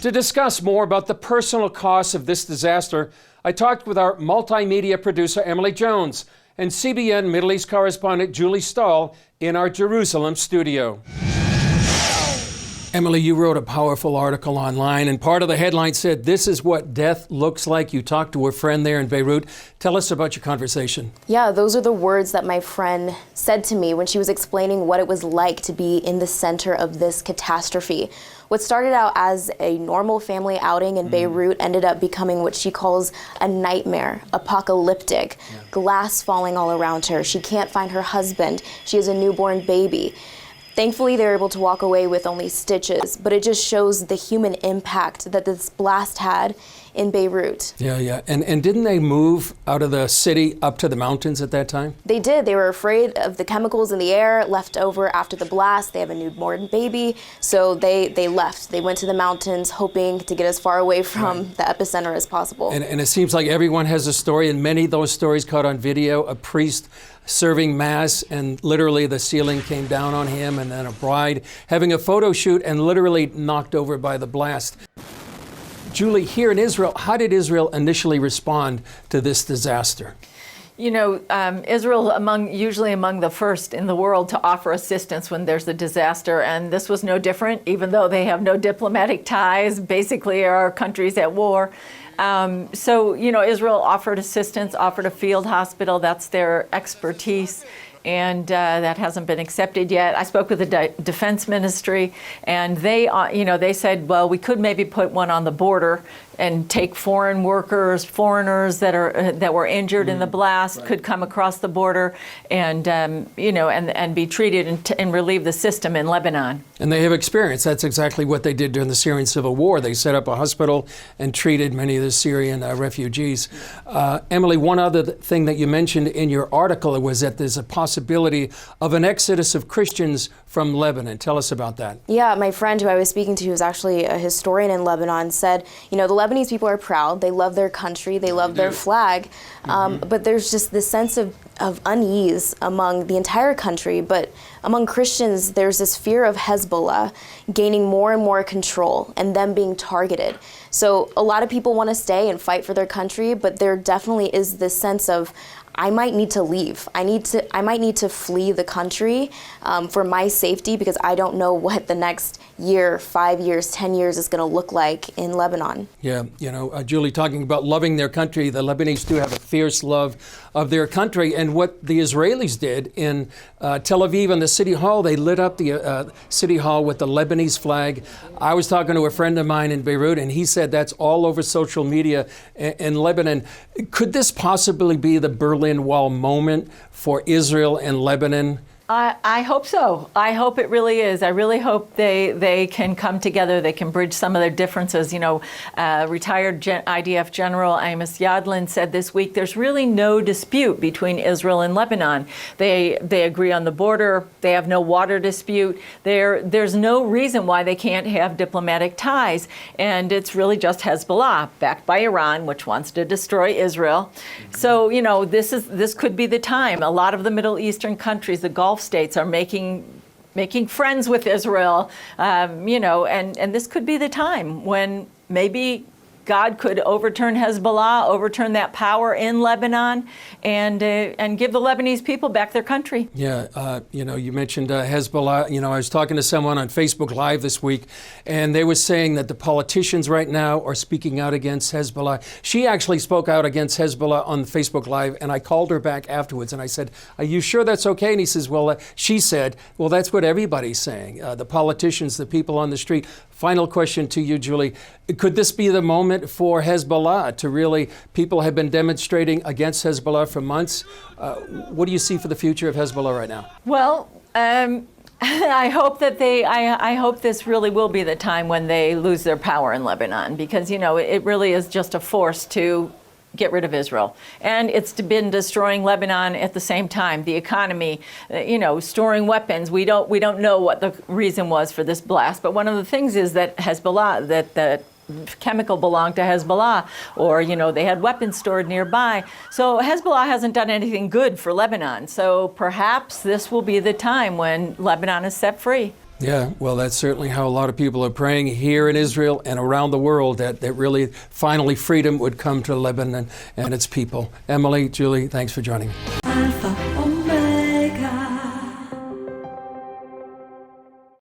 To discuss more about the personal costs of this disaster, I talked with our multimedia producer, Emily Jones, and CBN Middle East correspondent, Julie Stahl, in our Jerusalem studio. Emily, you wrote a powerful article online, and part of the headline said, "This is what death looks like." You talked to a friend there in Beirut. Tell us about your conversation. Yeah, those are the words that my friend said to me when she was explaining what it was like to be in the center of this catastrophe. What started out as a normal family outing in Beirut ended up becoming what she calls a nightmare, apocalyptic, glass falling all around her. She can't find her husband. She has a newborn baby. Thankfully, they were able to walk away with only stitches, but it just shows the human impact that this blast had in Beirut. Yeah. And didn't they move out of the city up to the mountains at that time? They did. They were afraid of the chemicals in the air left over after the blast. They have a newborn baby, so they left. They went to the mountains hoping to get as far away from the epicenter as possible. And it seems like everyone has a story, and many of those stories caught on video. A priest serving mass, and literally the ceiling came down on him, and then a bride having a photo shoot and literally knocked over by the blast. Julie, here in Israel, how did Israel initially respond to this disaster? You know, Israel usually among the first in the world to offer assistance when there's a disaster, and this was no different, even though they have no diplomatic ties, basically our country's at war. So, you know, Israel offered assistance, offered a field hospital. That's their expertise. And that hasn't been accepted yet. I spoke with the defense ministry, and they said, well, we could maybe put one on the border and take foreign workers, foreigners that were injured in the blast, could come across the border and be treated and relieve the system in Lebanon. And they have experience. That's exactly what they did during the Syrian civil war. They set up a hospital and treated many of the Syrian refugees. Emily, one other thing that you mentioned in your article was that there's a possibility of an exodus of Christians from Lebanon. Tell us about that. Yeah, my friend who I was speaking to, who's actually a historian in Lebanon, said, you know, the Lebanese people are proud. They love their country. They love their flag. But there's just this sense of unease among the entire country. But among Christians, there's this fear of Hezbollah gaining more and more control and them being targeted. So a lot of people want to stay and fight for their country, but there definitely is this sense of, I might need to leave. I might need to flee the country for my safety, because I don't know what the next year, 5 years, 10 years is going to look like in Lebanon. Yeah, you know, Julie, talking about loving their country, the Lebanese do have a fierce love of their country. And what the Israelis did in Tel Aviv in the city hall, they lit up the city hall with the Lebanese flag. I was talking to a friend of mine in Beirut, and he said that's all over social media in Lebanon. Could this possibly be the Berlin Wall moment for Israel and Lebanon? I hope so. I hope it really is. I really hope they can come together. They can bridge some of their differences. You know, retired IDF General Amos Yadlin said this week, there's really no dispute between Israel and Lebanon. They agree on the border. They have no water dispute. There's no reason why they can't have diplomatic ties. And it's really just Hezbollah, backed by Iran, which wants to destroy Israel. So, you know, this could be the time. A lot of the Middle Eastern countries, the Gulf states, are making friends with Israel, and this could be the time when maybe God could overturn Hezbollah, overturn that power in Lebanon, and give the Lebanese people back their country. Yeah, you mentioned Hezbollah. You know, I was talking to someone on Facebook Live this week, and they were saying that the politicians right now are speaking out against Hezbollah. She actually spoke out against Hezbollah on Facebook Live, and I called her back afterwards, and I said, "Are you sure that's okay?" And he says, she said, well, that's what everybody's saying. The politicians, the people on the street. Final question to you, Julie. Could this be the moment for Hezbollah to really, people have been demonstrating against Hezbollah for months. What do you see for the future of Hezbollah right now? Well, I hope that I hope this really will be the time when they lose their power in Lebanon, because, you know, it really is just a force to get rid of Israel. And it's been destroying Lebanon at the same time, the economy, storing weapons. We don't know what the reason was for this blast, but one of the things is that Hezbollah, that the chemical belonged to Hezbollah, or, they had weapons stored nearby. So Hezbollah hasn't done anything good for Lebanon. So perhaps this will be the time when Lebanon is set free. Yeah, well, that's certainly how a lot of people are praying here in Israel and around the world, that really finally freedom would come to Lebanon and its people. Emily, Julie, thanks for joining me.